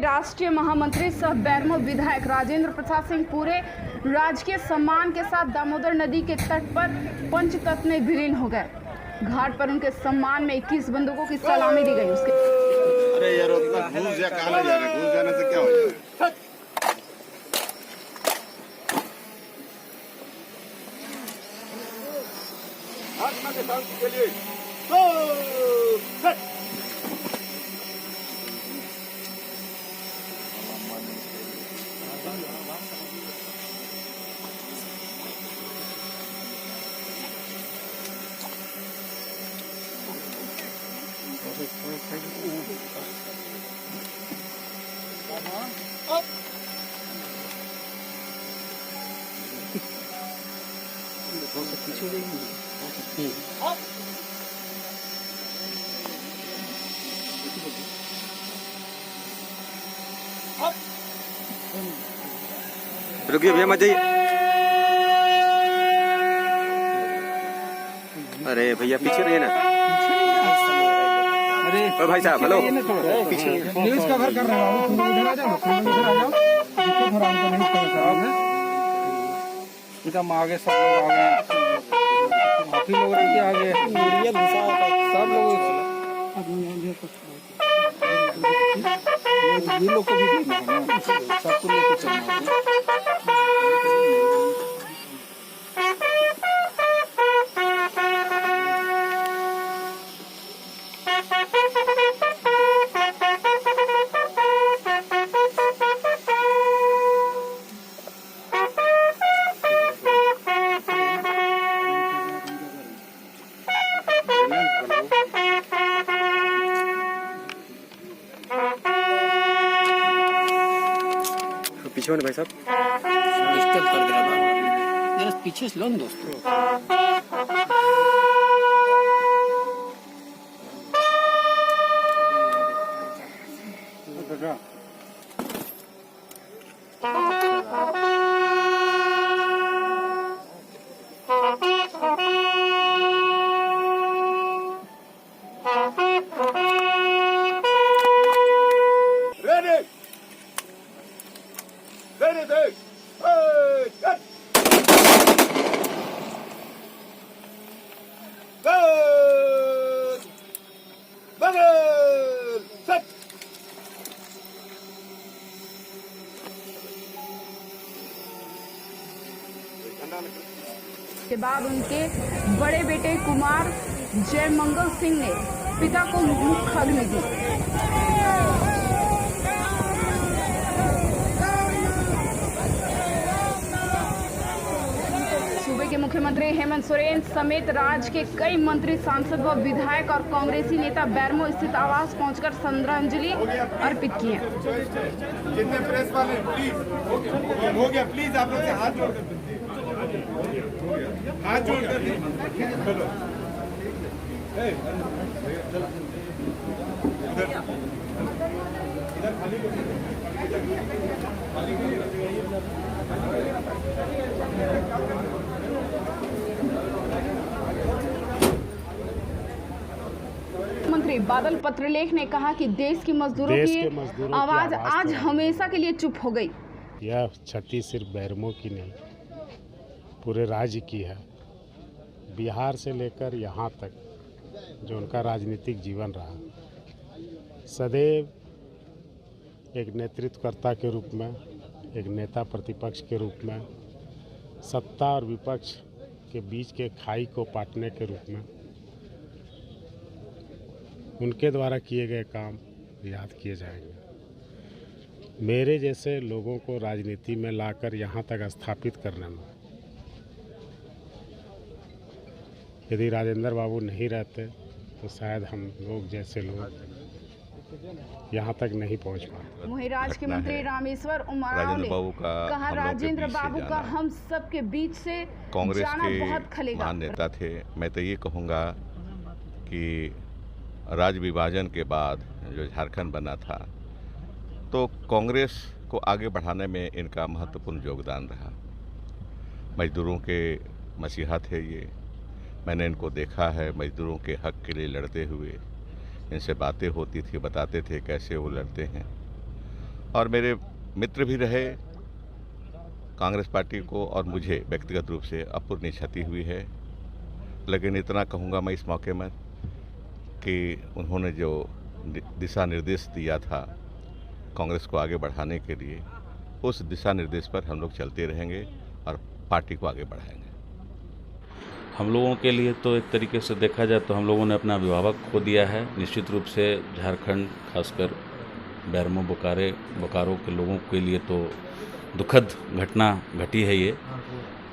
राष्ट्रीय महामंत्री सह बैरमो विधायक राजेंद्र प्रसाद सिंह पूरे राजकीय सम्मान के साथ दामोदर नदी के तट पर पंचतत्व में विलीन हो गए। घाट पर उनके सम्मान में 21 बंदूकों की सलामी दी गई। उसके अरे यार उतना घुस जा, कहाँ ले जा रहे? घुस जाने से क्या हो जाएगा? आत्मा के शांति के लिए रुकिए भैया मत जाइए। अरे भैया पीछे रहिए ना। अरे भाई साहब हेलो, न्यूज कवर कर रहा हूँ, तुम इधर आ जाओ, इधर आ जाओ। देखो थोड़ा हमको नहीं पता साहब है, एकदम आगे सब लोग आ गए, काफी लोग रहते आगे, सब लोग ये लोग को भी देखना है ना, सबको लेकर चलना है। पीछे होने भाई साहब, डिस्टर्ब कर दे रहा है, पीछे से लो ना दोस्तों। के बाद उनके बड़े बेटे कुमार जयमंगल सिंह ने पिता को मुख्य अग्नि दी। सूबे के मुख्यमंत्री हेमंत सोरेन समेत राज्य के कई मंत्री, सांसद व विधायक और कांग्रेसी नेता बैरमो स्थित आवास पहुंचकर श्रद्धांजलि अर्पित किए। जितने प्रेस वाले प्लीज हो गया, प्लीज आप लोग से हाथ जोड़ कर मंत्री बादल पत्रलेख ने कहा कि देश की मजदूरों की आवाज आज हमेशा के लिए चुप हो गई। यह क्षति सिर्फ बैरमो की नहीं, पूरे राज्य की है। बिहार से लेकर यहाँ तक जो उनका राजनीतिक जीवन रहा, सदैव एक नेतृत्वकर्ता के रूप में, एक नेता प्रतिपक्ष के रूप में, सत्ता और विपक्ष के बीच के खाई को पाटने के रूप में उनके द्वारा किए गए काम याद किए जाएंगे। मेरे जैसे लोगों को राजनीति में लाकर यहाँ तक स्थापित करने में, यदि राजेंद्र बाबू नहीं रहते तो शायद हम लोग जैसे लोग यहाँ तक नहीं पहुँच पाते। वहीं राज्य के मंत्री रामेश्वर उमराव ने कहा, राजेंद्र बाबू का हम सब के बीच से कांग्रेस जाना बहुत के खलेगा। महान नेता थे। मैं तो ये कहूँगा कि राज्य विभाजन के बाद जो झारखंड बना था, तो कांग्रेस को आगे बढ़ाने में इनका महत्वपूर्ण योगदान रहा। मजदूरों के मसीहा थे ये। मैंने इनको देखा है मजदूरों के हक के लिए लड़ते हुए। इनसे बातें होती थी, बताते थे कैसे वो लड़ते हैं। और मेरे मित्र भी रहे। कांग्रेस पार्टी को और मुझे व्यक्तिगत रूप से अपूर्णीय क्षति हुई है, लेकिन इतना कहूँगा मैं इस मौके में कि उन्होंने जो दिशा निर्देश दिया था कांग्रेस को आगे बढ़ाने के लिए, उस दिशा निर्देश पर हम लोग चलते रहेंगे और पार्टी को आगे बढ़ाएंगे। हम लोगों के लिए तो एक तरीके से देखा जाए तो हम लोगों ने अपना अभिभावक खो दिया है। निश्चित रूप से झारखंड, खासकर बैरमो बोकारो के लोगों के लिए तो दुखद घटना घटी है ये,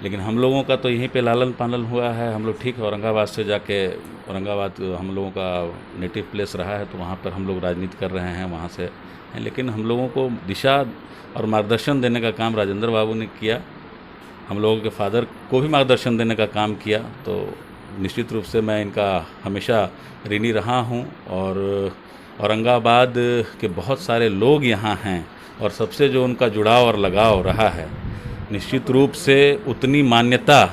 लेकिन हम लोगों का तो यहीं पे लालन पालन हुआ है। हम लोग ठीक औरंगाबाद से जाके, औरंगाबाद हम लोगों का नेटिव प्लेस रहा है, तो वहाँ पर हम लोग राजनीति कर रहे हैं, वहाँ से हैं। लेकिन हम लोगों को दिशा और मार्गदर्शन देने का काम राजेंद्र बाबू ने किया, हम लोगों के फादर को भी मार्गदर्शन देने का काम किया। तो निश्चित रूप से मैं इनका हमेशा ऋणी रहा हूं। और औरंगाबाद के बहुत सारे लोग यहाँ हैं और सबसे जो उनका जुड़ाव और लगाव रहा है, निश्चित रूप से उतनी मान्यता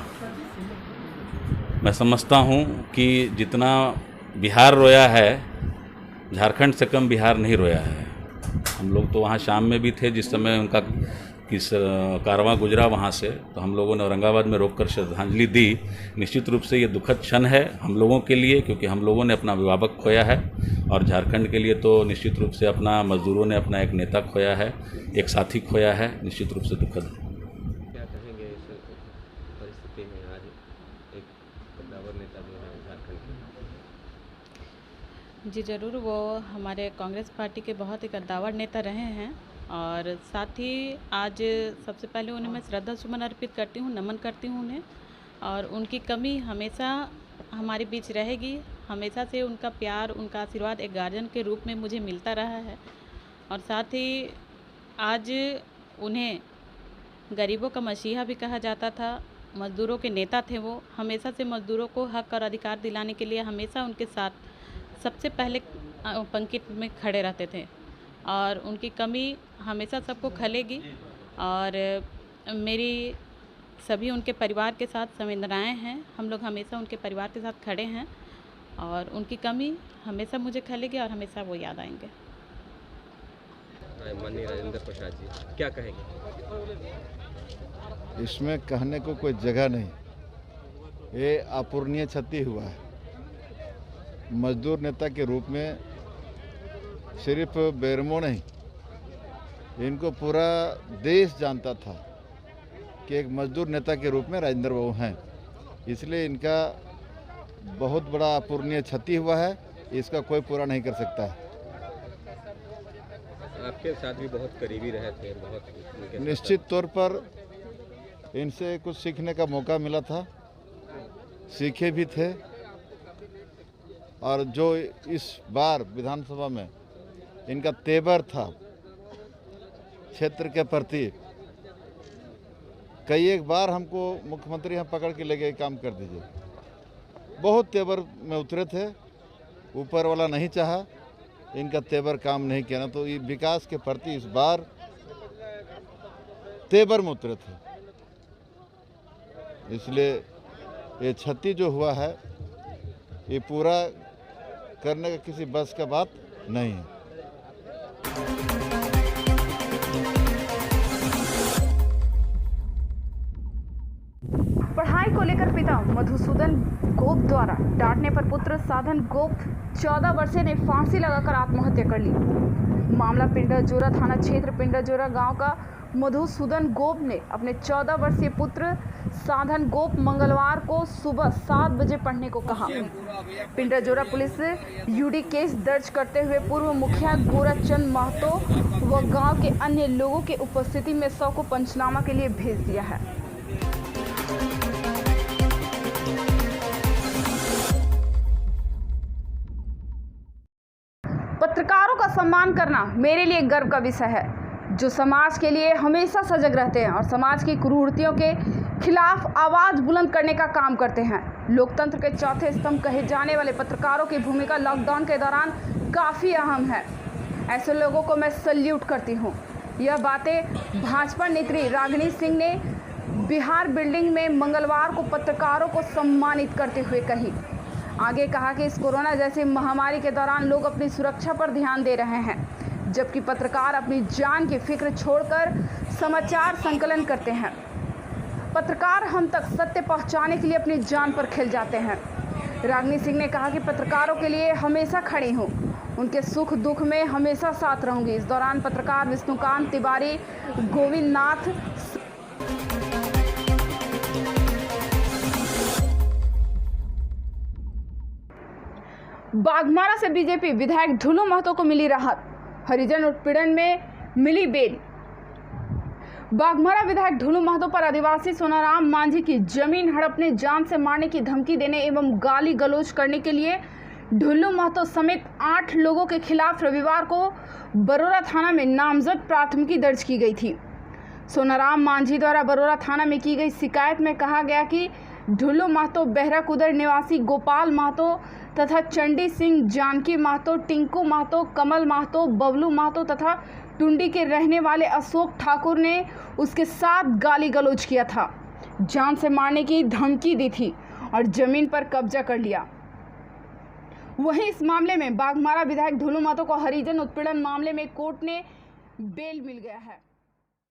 मैं समझता हूं कि जितना बिहार रोया है, झारखंड से कम बिहार नहीं रोया है। हम लोग तो वहाँ शाम में भी थे जिस समय उनका किस कारवां गुजरा वहाँ से, तो हम लोगों ने औरंगाबाद में रोककर श्रद्धांजलि दी। निश्चित रूप से ये दुखद क्षण है हम लोगों के लिए, क्योंकि हम लोगों ने अपना अभिभावक खोया है, और झारखंड के लिए तो निश्चित रूप से अपना मजदूरों ने अपना एक नेता खोया है, एक साथी खोया है। निश्चित रूप से दुखद है। क्या कहेंगे इस परिस्थिति में आज एक कद्दावर नेता जो है झारखंड के? जी ज़रूर, वो हमारे कांग्रेस पार्टी के बहुत ही कद्दावर नेता रहे हैं, और साथ ही आज सबसे पहले उन्हें मैं श्रद्धा सुमन अर्पित करती हूँ, नमन करती हूँ उन्हें। और उनकी कमी हमेशा हमारे बीच रहेगी। हमेशा से उनका प्यार, उनका आशीर्वाद एक गार्जियन के रूप में मुझे मिलता रहा है। और साथ ही आज उन्हें गरीबों का मसीहा भी कहा जाता था, मज़दूरों के नेता थे वो। हमेशा से मज़दूरों को हक और अधिकार दिलाने के लिए हमेशा उनके साथ सबसे पहले पंक्ति में खड़े रहते थे, और उनकी कमी हमेशा सबको खलेगी। और मेरी सभी उनके परिवार के साथ संवेदनाएं हैं। हम लोग हमेशा उनके परिवार के साथ खड़े हैं, और उनकी कमी हमेशा मुझे खलेगी और हमेशा वो याद आएंगे। माननीय राजेंद्र प्रसाद जी, क्या कहेंगे? इसमें कहने को कोई जगह नहीं, ये अपूर्णीय क्षति हुआ है। मजदूर नेता के रूप में सिर्फ बैरमो नहीं, इनको पूरा देश जानता था कि एक मजदूर नेता के रूप में राजेंद्र बाबू हैं, इसलिए इनका बहुत बड़ा अपूर्णीय क्षति हुआ है, इसका कोई पूरा नहीं कर सकता है। आपके साथ भी बहुत करीबी रहे थे, बहुत निश्चित तौर पर इनसे कुछ सीखने का मौका मिला था, सीखे भी थे। और जो इस बार विधानसभा में इनका तेवर था क्षेत्र के प्रति, कई एक बार हमको मुख्यमंत्री यहाँ पकड़ के ले गए, काम कर दीजिए। बहुत तेवर में उतरे थे, ऊपर वाला नहीं चाहा, इनका तेवर काम नहीं किया ना, तो ये विकास के प्रति इस बार तेवर में उतरे थे। इसलिए ये क्षति जो हुआ है, ये पूरा करने का किसी बस का बात नहीं है। पढ़ाई को लेकर पिता मधुसूदन गोप द्वारा डांटने पर पुत्र साधन गोप 14 वर्षीय ने फांसी लगाकर आत्महत्या कर ली। मामला पिंडरजोरा थाना क्षेत्र पिंडरजोरा गांव का मधुसूदन गोप ने अपने 14 वर्षीय पुत्र साधन गोप मंगलवार को सुबह 7 बजे पढ़ने को कहा। पिंडरजोरा पुलिस यूडी केस दर्ज करते हुए पूर्व मुखिया गोरचंद महतो व गांव के अन्य लोगों की उपस्थिति में शव को पंचनामा के लिए भेज दिया है। पत्रकारों का सम्मान करना मेरे लिए गर्व का विषय है, जो समाज के लिए हमेशा सजग रहते हैं और समाज की कुरीतियों के खिलाफ आवाज बुलंद करने का काम करते हैं। लोकतंत्र के चौथे स्तंभ कहे जाने वाले पत्रकारों की भूमिका लॉकडाउन के दौरान काफ़ी अहम है। ऐसे लोगों को मैं सल्यूट करती हूँ। यह बातें भाजपा नेत्री रागिनी सिंह ने बिहार बिल्डिंग में मंगलवार को पत्रकारों को सम्मानित करते हुए कही। आगे कहा कि इस कोरोना जैसी महामारी के दौरान लोग अपनी सुरक्षा पर ध्यान दे रहे हैं, जबकि पत्रकार अपनी जान की फिक्र छोड़कर समाचार संकलन करते हैं। पत्रकार हम तक सत्य पहुंचाने के लिए अपनी जान पर खिल जाते हैं। रागिनी सिंह ने कहा कि पत्रकारों के लिए हमेशा खड़ी हूं, उनके सुख दुख में हमेशा साथ रहूंगी। इस दौरान पत्रकार विष्णुकांत तिवारी, गोविंद नाथ, बाघमारा से बीजेपी विधायक ढुलू महतो को मिली राहत, हरिजन उत्पीड़न में मिली बेल। बाघमारा विधायक ढुलू महतो पर आदिवासी सोनाराम मांझी की जमीन हड़पने, जान से मारने की धमकी देने एवं गाली गलौज करने के लिए ढुलू महतो समेत 8 लोगों के खिलाफ रविवार को बरोरा थाना में नामजद प्राथमिकी दर्ज की गई थी। सोनाराम मांझी द्वारा बरोरा थाना में की गई शिकायत में कहा गया कि ढुलू महतो, बहराकुदर निवासी गोपाल महतो तथा चंडी सिंह, जानकी महतो, टिंकू महतो, कमल महतो, बबलू महतो तथा टुंडी के रहने वाले अशोक ठाकुर ने उसके साथ गाली गलौज किया था, जान से मारने की धमकी दी थी और जमीन पर कब्जा कर लिया। वहीं इस मामले में बाघमारा विधायक ढुलू महतो को हरिजन उत्पीड़न मामले में कोर्ट ने बेल मिल गया है।